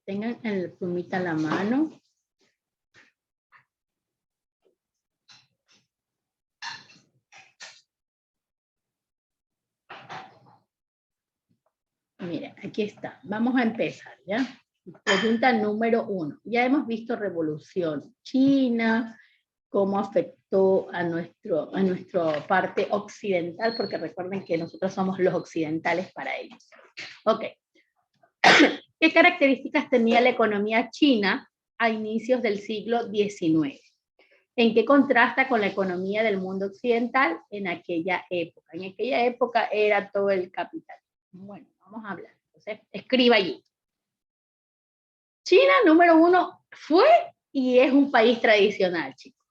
Tengan el plumita a la mano. Miren, aquí está. Vamos a empezar, ¿ya? Pregunta número 1. Ya hemos visto revolución china, cómo afectó a nuestra parte occidental, porque recuerden que nosotros somos los occidentales para ellos. Ok. ¿Qué características tenía la economía china a inicios del siglo XIX? ¿En qué contrasta con la economía del mundo occidental en aquella época? En aquella época era todo el capital. Bueno, vamos a hablar. Entonces, escriba allí. China, número 1, fue y es un país tradicional, chicos.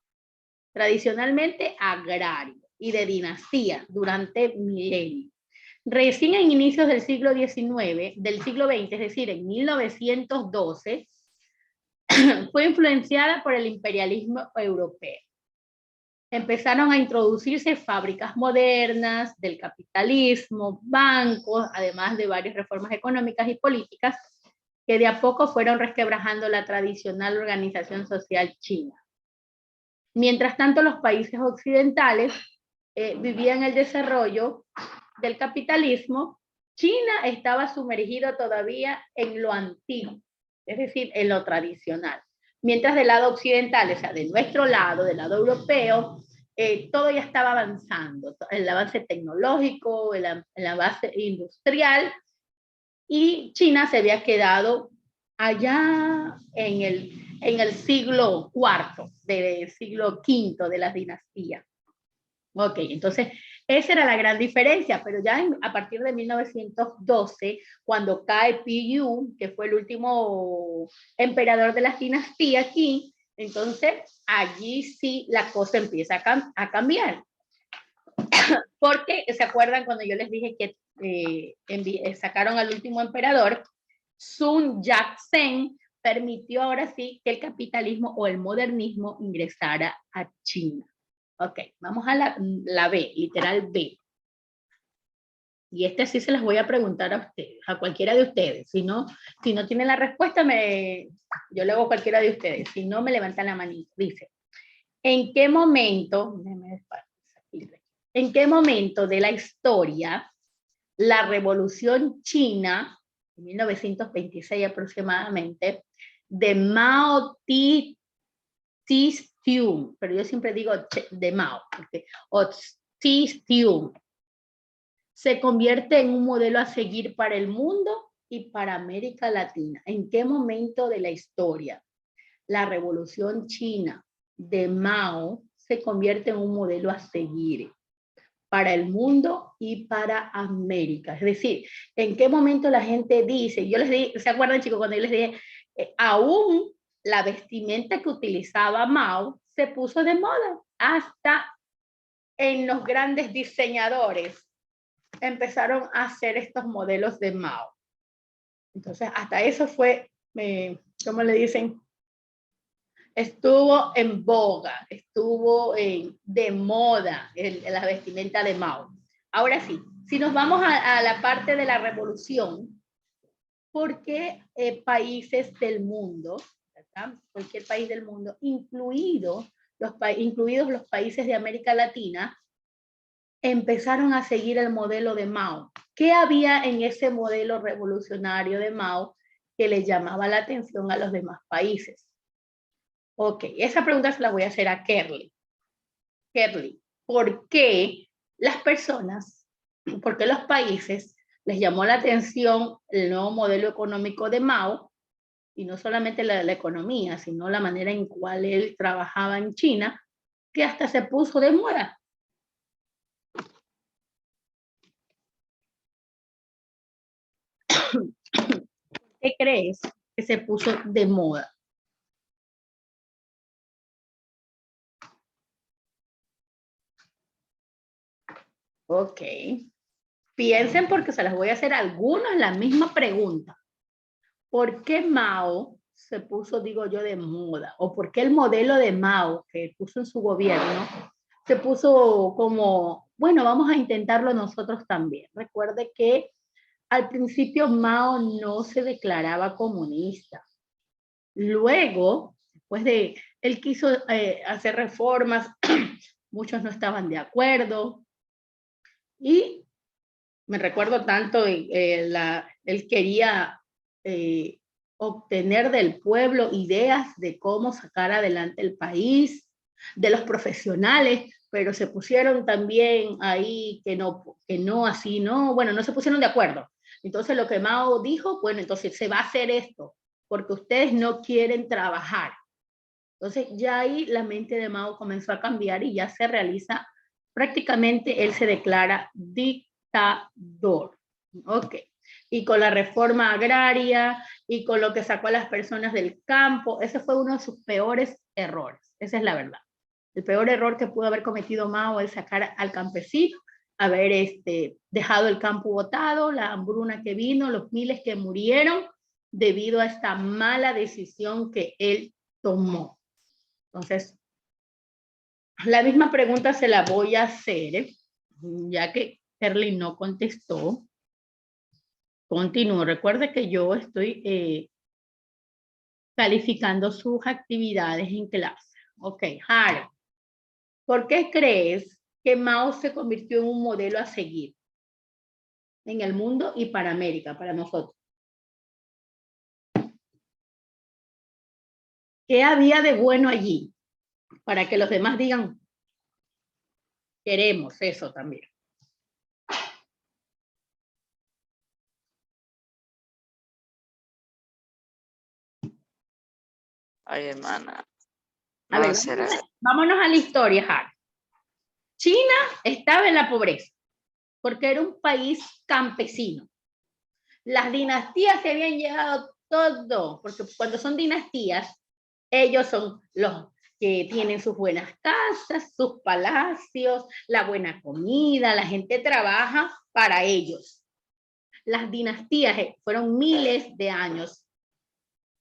Tradicionalmente agrario y de dinastía durante milenios. Recién en inicios del siglo XIX, del siglo XX, es decir, en 1912, fue influenciada por el imperialismo europeo. Empezaron a introducirse fábricas modernas, del capitalismo, bancos, además de varias reformas económicas y políticas que de a poco fueron resquebrajando la tradicional organización social china. Mientras tanto, los países occidentales vivían el desarrollo del capitalismo. China estaba sumergido todavía en lo antiguo, es decir, en lo tradicional. Mientras del lado occidental, o sea, de nuestro lado, del lado europeo, todo ya estaba avanzando, el avance tecnológico, el avance industrial, y China se había quedado allá en el siglo IV, del siglo V de las dinastías. Ok, entonces esa era la gran diferencia, pero ya a partir de 1912, cuando cae Piyu, que fue el último emperador de las dinastías aquí, entonces allí sí la cosa empieza a cambiar. Porque, ¿se acuerdan cuando yo les dije que sacaron al último emperador? Sun Yat-sen permitió ahora sí que el capitalismo o el modernismo ingresara a China. Ok, vamos a la B, literal B. Y sí se las voy a preguntar a ustedes, a cualquiera de ustedes. Si no tienen la respuesta, yo le hago a cualquiera de ustedes. Si no, me levantan la manita. Dice, ¿en qué momento de la historia la Revolución China, en 1926 aproximadamente, de Mao Tse-tung, pero yo siempre digo de Mao, o Tse-tung, se convierte en un modelo a seguir para el mundo y para América Latina? ¿En qué momento de la historia la Revolución China de Mao se convierte en un modelo a seguir para el mundo y para América? Es decir, ¿en qué momento la gente dice? Yo les dije, ¿se acuerdan, chicos, cuando yo les dije, aún la vestimenta que utilizaba Mao se puso de moda? Hasta en los grandes diseñadores empezaron a hacer estos modelos de Mao. Entonces, hasta eso fue, ¿cómo le dicen? Estuvo en boga, estuvo de moda la vestimenta de Mao. Ahora sí, si nos vamos a la parte de la revolución, ¿por qué países del mundo, ¿verdad? Cualquier país del mundo, incluidos los países de América Latina, empezaron a seguir el modelo de Mao? ¿Qué había en ese modelo revolucionario de Mao que le llamaba la atención a los demás países? Ok, esa pregunta se la voy a hacer a Kerly. Kerly, ¿por qué por qué los países les llamó la atención el nuevo modelo económico de Mao? Y no solamente la economía, sino la manera en cual él trabajaba en China, que hasta se puso de moda. ¿Qué crees que se puso de moda? Ok. Piensen, porque se las voy a hacer algunos la misma pregunta. ¿Por qué Mao se puso, digo yo, de moda? ¿O por qué el modelo de Mao que puso en su gobierno se puso como, bueno, vamos a intentarlo nosotros también? Recuerde que Al principio Mao no se declaraba comunista. Luego, después de, él quiso hacer reformas, muchos no estaban de acuerdo, y me recuerdo tanto, él quería obtener del pueblo ideas de cómo sacar adelante el país, de los profesionales, pero se pusieron también ahí que no, así no, bueno, no se pusieron de acuerdo. Entonces lo que Mao dijo, bueno, entonces se va a hacer esto, porque ustedes no quieren trabajar. Entonces ya ahí la mente de Mao comenzó a cambiar y ya se realiza, prácticamente él se declara dictador. Ok. Y con la reforma agraria y con lo que sacó a las personas del campo, ese fue uno de sus peores errores. Esa es la verdad. El peor error que pudo haber cometido Mao es sacar al campesino, haber dejado el campo botado, la hambruna que vino, los miles que murieron debido a esta mala decisión que él tomó. Entonces, la misma pregunta se la voy a hacer, ya que Erling no contestó. Continúo. Recuerde que yo estoy calificando sus actividades en clase. Ok, Harold, ¿por qué crees que Mao se convirtió en un modelo a seguir en el mundo y para América, para nosotros? ¿Qué había de bueno allí para que los demás digan, queremos eso también? Ay, hermana. A ver, vámonos a la historia, Harold. China estaba en la pobreza porque era un país campesino. Las dinastías se habían llevado todo, porque cuando son dinastías, ellos son los que tienen sus buenas casas, sus palacios, la buena comida, la gente trabaja para ellos. Las dinastías fueron miles de años,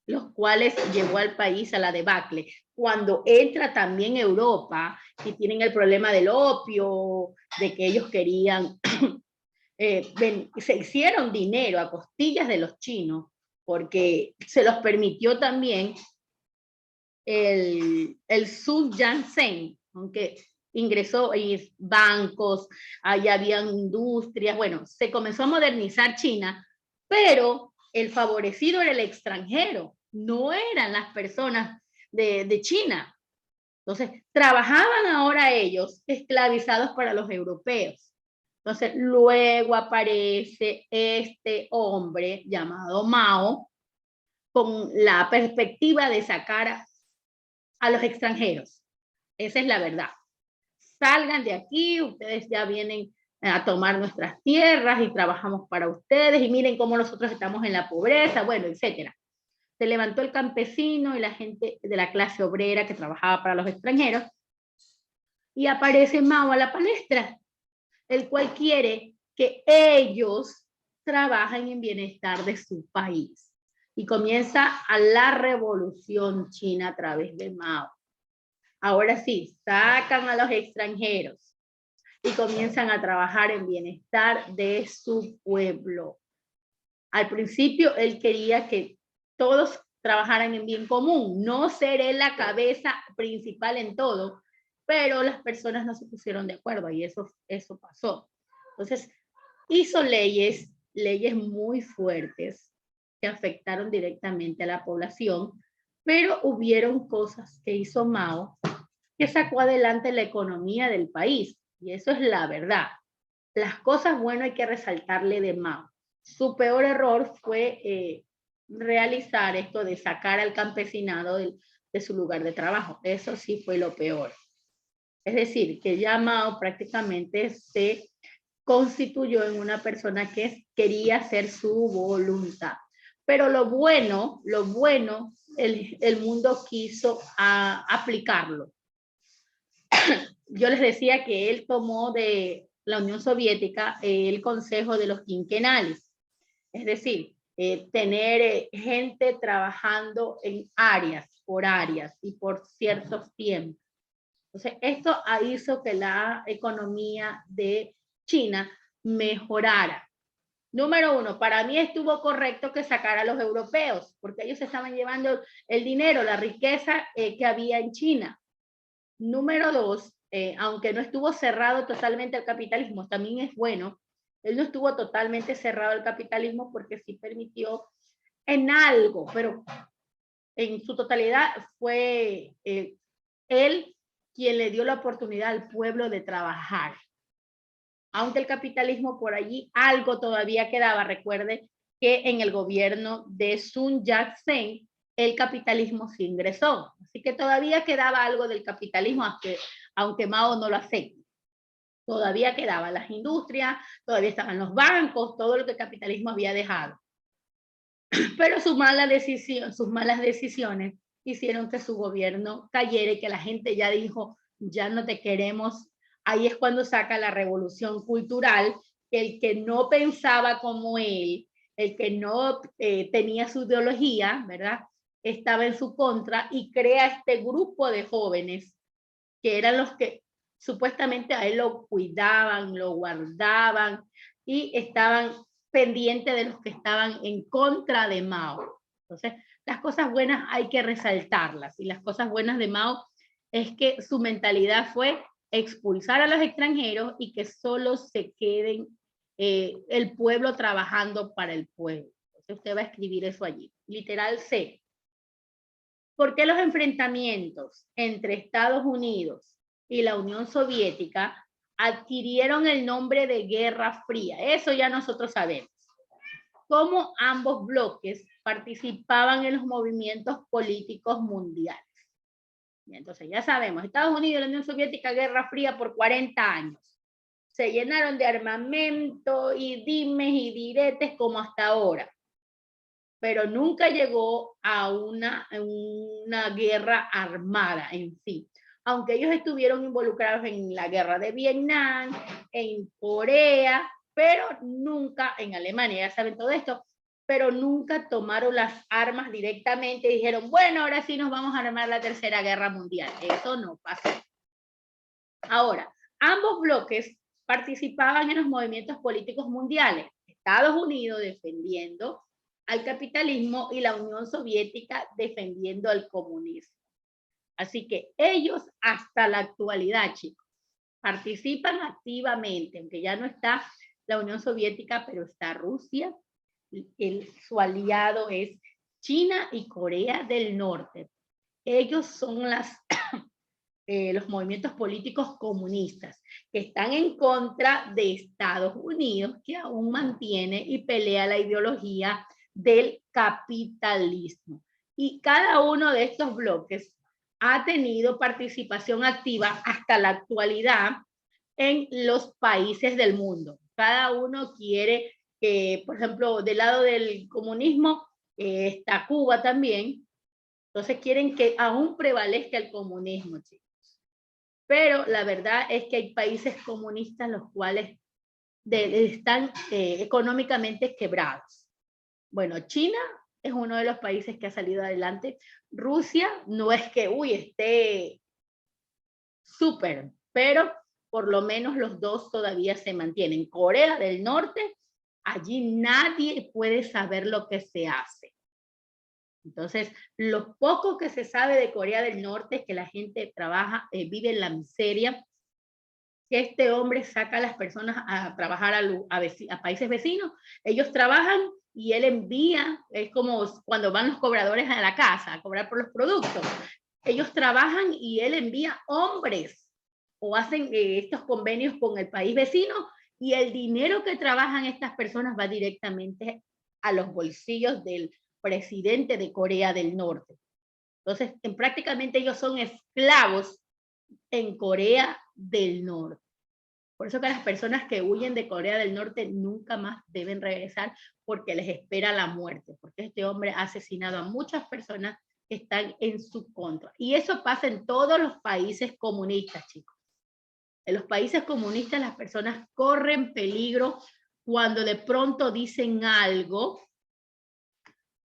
los cuales llevó al país a la debacle. Cuando entra también Europa y tienen el problema del opio, de que ellos querían, se hicieron dinero a costillas de los chinos, porque se los permitió también el Sun Yat-sen, aunque ingresó en bancos, ahí habían industrias, bueno, se comenzó a modernizar China, pero el favorecido era el extranjero, no eran las personas de China. Entonces, trabajaban ahora ellos esclavizados para los europeos. Entonces, luego aparece este hombre llamado Mao con la perspectiva de sacar a los extranjeros. Esa es la verdad. Salgan de aquí, ustedes ya vienen a tomar nuestras tierras y trabajamos para ustedes y miren cómo nosotros estamos en la pobreza, bueno, etcétera. Se levantó el campesino y la gente de la clase obrera que trabajaba para los extranjeros y aparece Mao a la palestra, el cual quiere que ellos trabajen en bienestar de su país. Y comienza a la revolución china a través de Mao. Ahora sí, sacan a los extranjeros y comienzan a trabajar en bienestar de su pueblo. Al principio él quería que todos trabajaran en bien común, no seré la cabeza principal en todo, pero las personas no se pusieron de acuerdo y eso pasó. Entonces hizo leyes muy fuertes que afectaron directamente a la población, pero hubieron cosas que hizo Mao que sacó adelante la economía del país. Y eso es la verdad. Las cosas buenas hay que resaltarle de Mao. Su peor error fue realizar esto de sacar al campesinado de su lugar de trabajo. Eso sí fue lo peor. Es decir, que ya Mao prácticamente se constituyó en una persona que quería hacer su voluntad. Pero lo bueno, el mundo quiso aplicarlo. Yo les decía que él tomó de la Unión Soviética el consejo de los quinquenales, es decir, tener gente trabajando en áreas, por áreas y por ciertos tiempos. Entonces, esto hizo que la economía de China mejorara. Número uno, para mí estuvo correcto que sacara a los europeos, porque ellos estaban llevando el dinero, la riqueza que había en China. Número dos, aunque no estuvo cerrado totalmente el capitalismo, también es bueno, él no estuvo totalmente cerrado el capitalismo porque sí permitió en algo, pero en su totalidad fue él quien le dio la oportunidad al pueblo de trabajar. Aunque el capitalismo por allí algo todavía quedaba, recuerde que en el gobierno de Sun Yat-sen el capitalismo se ingresó, así que todavía quedaba algo del capitalismo, aunque Mao no lo acepte. Todavía quedaban las industrias, todavía estaban los bancos, todo lo que el capitalismo había dejado. Pero sus malas decisiones hicieron que su gobierno cayera y que la gente ya dijo, ya no te queremos. Ahí es cuando saca la revolución cultural, que el que no pensaba como él, el que no tenía su ideología, ¿verdad? Estaba en su contra y crea este grupo de jóvenes que eran los que supuestamente a él lo cuidaban, lo guardaban y estaban pendientes de los que estaban en contra de Mao. Entonces, las cosas buenas hay que resaltarlas, y las cosas buenas de Mao es que su mentalidad fue expulsar a los extranjeros y que solo se queden el pueblo trabajando para el pueblo. Entonces usted va a escribir eso allí. Literal C. ¿Por qué los enfrentamientos entre Estados Unidos y la Unión Soviética adquirieron el nombre de Guerra Fría? Eso ya nosotros sabemos. Cómo ambos bloques participaban en los movimientos políticos mundiales. Y entonces ya sabemos, Estados Unidos y la Unión Soviética, Guerra Fría por 40 años. Se llenaron de armamento y dimes y diretes como hasta ahora. Pero nunca llegó a una guerra armada en sí. Aunque ellos estuvieron involucrados en la guerra de Vietnam, en Corea, pero nunca en Alemania, ya saben todo esto, pero nunca tomaron las armas directamente y dijeron, bueno, ahora sí nos vamos a armar la tercera guerra mundial. Eso no pasó. Ahora, ambos bloques participaban en los movimientos políticos mundiales. Estados Unidos defendiendo al capitalismo y la Unión Soviética defendiendo al comunismo. Así que ellos hasta la actualidad, chicos, participan activamente, aunque ya no está la Unión Soviética, pero está Rusia, su aliado es China y Corea del Norte. Ellos son los movimientos políticos comunistas que están en contra de Estados Unidos, que aún mantiene y pelea la ideología del capitalismo. Y cada uno de estos bloques ha tenido participación activa hasta la actualidad en los países del mundo. Cada uno quiere que, por ejemplo, del lado del comunismo está Cuba también. Entonces quieren que aún prevalezca el comunismo, chicos. Pero la verdad es que hay países comunistas los cuales están económicamente quebrados. Bueno, China es uno de los países que ha salido adelante. Rusia no es que, esté súper, pero por lo menos los dos todavía se mantienen. Corea del Norte, allí nadie puede saber lo que se hace. Entonces, lo poco que se sabe de Corea del Norte es que la gente trabaja, vive en la miseria, que este hombre saca a las personas a trabajar a países vecinos, ellos trabajan y él envía, es como cuando van los cobradores a la casa a cobrar por los productos, ellos trabajan y él envía hombres o hacen estos convenios con el país vecino y el dinero que trabajan estas personas va directamente a los bolsillos del presidente de Corea del Norte. Entonces, prácticamente ellos son esclavos en Corea del Norte. Por eso que las personas que huyen de Corea del Norte nunca más deben regresar porque les espera la muerte, porque este hombre ha asesinado a muchas personas que están en su contra. Y eso pasa en todos los países comunistas, chicos. En los países comunistas las personas corren peligro cuando de pronto dicen algo.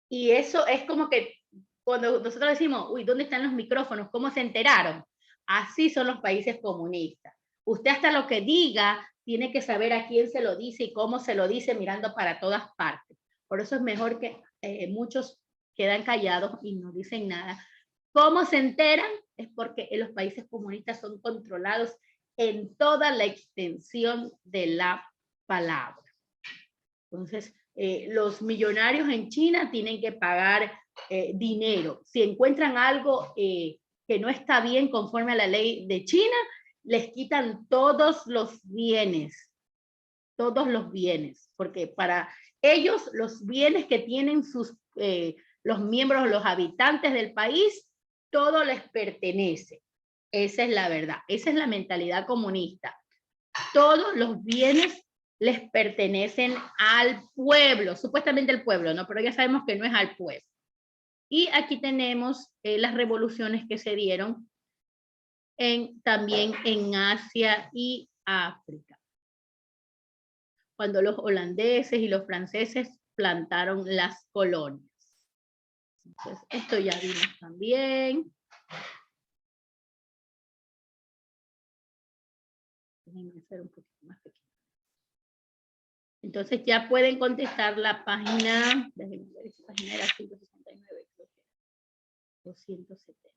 Y eso es como que cuando nosotros decimos, ¿dónde están los micrófonos? ¿Cómo se enteraron? Así son los países comunistas. Usted hasta lo que diga tiene que saber a quién se lo dice y cómo se lo dice mirando para todas partes. Por eso es mejor que muchos quedan callados y no dicen nada. ¿Cómo se enteran? Es porque en los países comunistas son controlados en toda la extensión de la palabra. Entonces, los millonarios en China tienen que pagar dinero. Si encuentran algo que no está bien conforme a la ley de China, les quitan todos los bienes, porque para ellos los bienes que tienen los miembros, los habitantes del país, todo les pertenece. Esa es la verdad, esa es la mentalidad comunista. Todos los bienes les pertenecen al pueblo, supuestamente al pueblo, ¿no? Pero ya sabemos que no es al pueblo. Y aquí tenemos las revoluciones que se dieron también en Asia y África. Cuando los holandeses y los franceses plantaron las colonias. Entonces, esto ya vimos también. Déjenme hacer un poquito más pequeño. Entonces ya pueden contestar la página, déjenme ver, esta página era 169, creo que era, 270.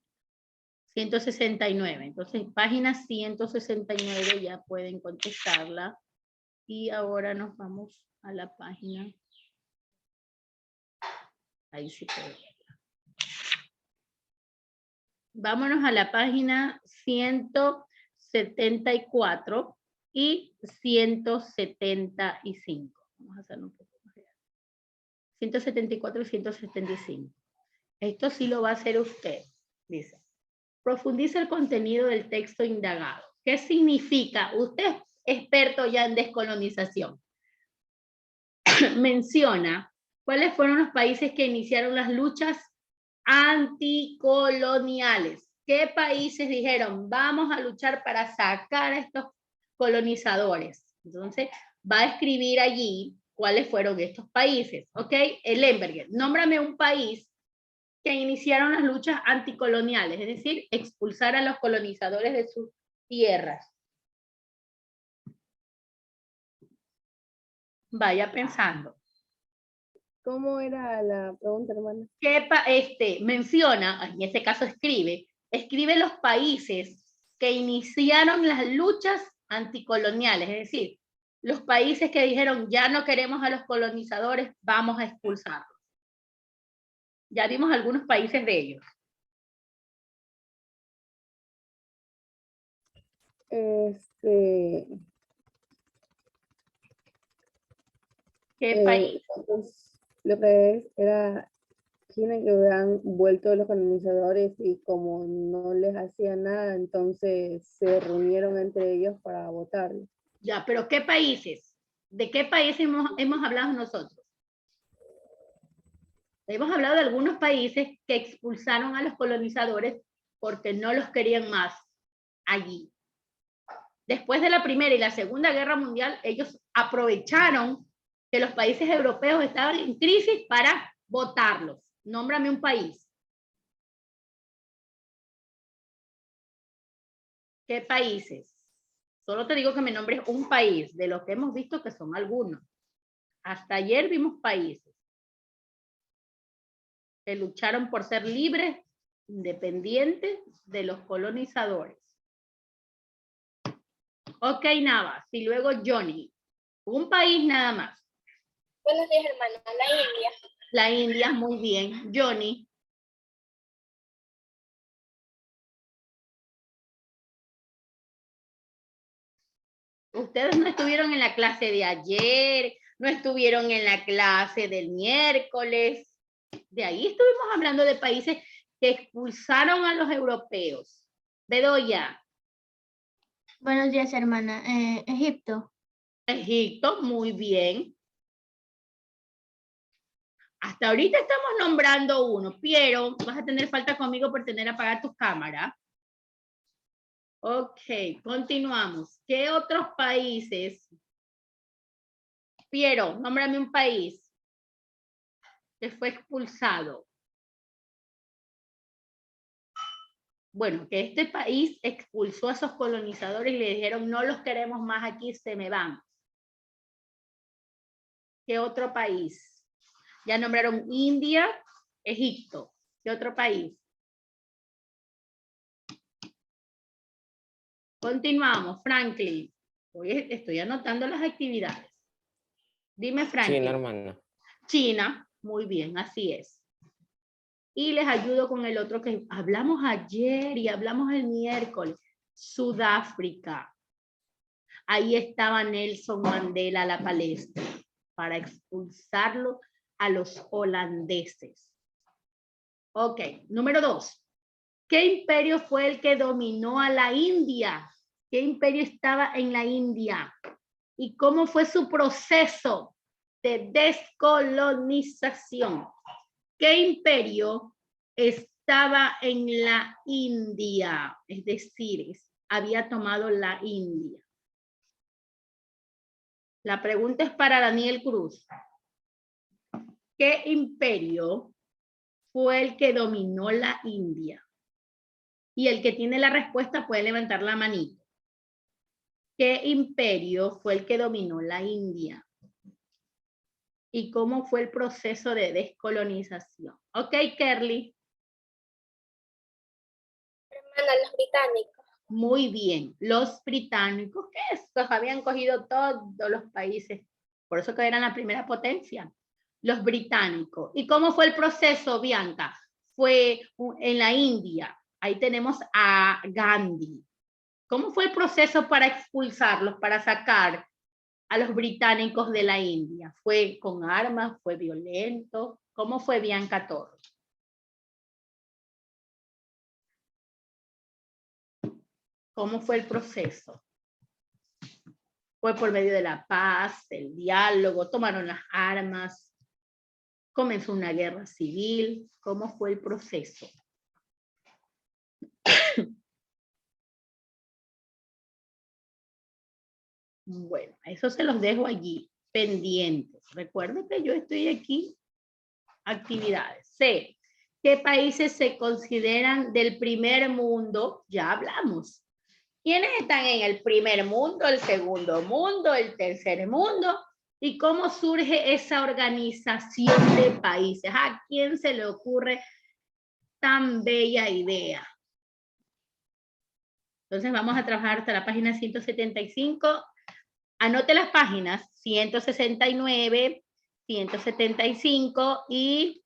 169, entonces página 169 ya pueden contestarla. Y ahora nos vamos a la página. Ahí sí puedo verla. Vámonos a la página 174 y 175. Vamos a hacerlo un poco más grande. 174 y 175. Esto sí lo va a hacer usted. Dice, profundiza el contenido del texto indagado. ¿Qué significa? Usted es experto ya en descolonización. Menciona cuáles fueron los países que iniciaron las luchas anticoloniales. ¿Qué países dijeron, vamos a luchar para sacar a estos colonizadores? Entonces, va a escribir allí cuáles fueron estos países, ¿ok? El Lemberger, nómbrame un país que iniciaron las luchas anticoloniales, es decir, expulsar a los colonizadores de sus tierras. Vaya pensando. ¿Cómo era la pregunta, hermana? Menciona, en este caso escribe los países que iniciaron las luchas anticoloniales, es decir, los países que dijeron ya no queremos a los colonizadores, vamos a expulsarlos. Ya vimos algunos países de ellos. ¿Qué país? Pues, lo que era China, que habían vuelto los colonizadores y como no les hacían nada, entonces se reunieron entre ellos para votar. Ya, pero ¿qué países? ¿De qué países hemos hablado nosotros? Hemos hablado de algunos países que expulsaron a los colonizadores porque no los querían más allí. Después de la Primera y la Segunda Guerra Mundial, ellos aprovecharon que los países europeos estaban en crisis para votarlos. Nómbrame un país. ¿Qué países? Solo te digo que me nombres un país, de los que hemos visto que son algunos. Hasta ayer vimos países que lucharon por ser libres, independientes de los colonizadores. Ok, Navas, y luego Johnny. Un país nada más. Buenos días, hermana. La India. La India, muy bien. Johnny. Ustedes no estuvieron en la clase de ayer, no estuvieron en la clase del miércoles. De ahí estuvimos hablando de países que expulsaron a los europeos. Bedoya. Buenos días, hermana. Egipto. Egipto, muy bien. Hasta ahorita estamos nombrando uno. Piero, vas a tener falta conmigo por tener apagada tu cámara. Ok, continuamos. ¿Qué otros países? Piero, nómbrame un país que fue expulsado. Bueno, que este país expulsó a esos colonizadores y le dijeron, no los queremos más aquí, se me van. ¿Qué otro país? Ya nombraron India, Egipto. ¿Qué otro país? Continuamos, Franklin. Hoy estoy anotando las actividades. Dime, Franklin. China, hermana. China, muy bien, así es. Y les ayudo con el otro que hablamos ayer y hablamos el miércoles. Sudáfrica. Ahí estaba Nelson Mandela a la palestra para expulsarlo a los holandeses. Ok, número 2. ¿Qué imperio fue el que dominó a la India? ¿Qué imperio estaba en la India? ¿Y cómo fue su proceso de descolonización? ¿Qué imperio estaba en la India? Es decir, había tomado la India. La pregunta es para Daniel Cruz. ¿Qué imperio fue el que dominó la India? Y el que tiene la respuesta puede levantar la manito. ¿Qué imperio fue el que dominó la India? ¿Y cómo fue el proceso de descolonización? Ok, Kerly. Hermana, los británicos. Muy bien. Los británicos, que estos habían cogido todos los países, por eso que eran la primera potencia. Los británicos. ¿Y cómo fue el proceso, Bianca? Fue en la India. Ahí tenemos a Gandhi. ¿Cómo fue el proceso para expulsarlos, para sacar a los británicos de la India? ¿Fue con armas? ¿Fue violento? ¿Cómo fue, Bianca Torres? ¿Cómo fue el proceso? ¿Fue por medio de la paz, el diálogo? ¿Tomaron las armas? ¿Comenzó una guerra civil? ¿Cómo fue el proceso? Bueno, eso se los dejo allí, pendientes. Recuerden que yo estoy aquí, actividades. C. ¿Qué países se consideran del primer mundo? Ya hablamos. ¿Quiénes están en el primer mundo, el segundo mundo, el tercer mundo? ¿Y cómo surge esa organización de países? ¿A quién se le ocurre tan bella idea? Entonces vamos a trabajar hasta la página 175. Anote las páginas 169, 175 y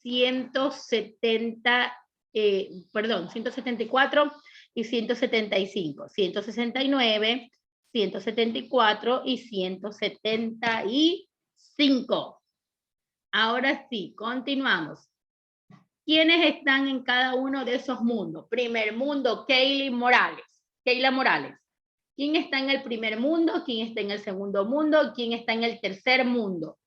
174 y 175. 169, 174 y 175. Ahora sí, continuamos. ¿Quiénes están en cada uno de esos mundos? Primer mundo, Keila Morales. ¿Quién está en el primer mundo? ¿Quién está en el segundo mundo? ¿Quién está en el tercer mundo?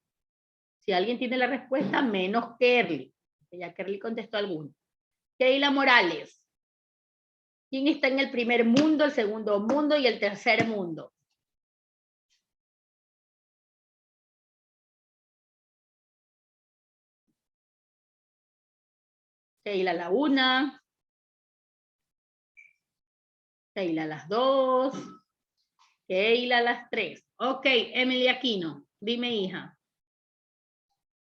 Si alguien tiene la respuesta, menos Kerly. Ya Kerly contestó alguno. Keila Morales. ¿Quién está en el primer mundo, el segundo mundo y el tercer mundo? Keila la 1. Keila las 2. Keila las 3. Ok, Emily Aquino. Dime, hija.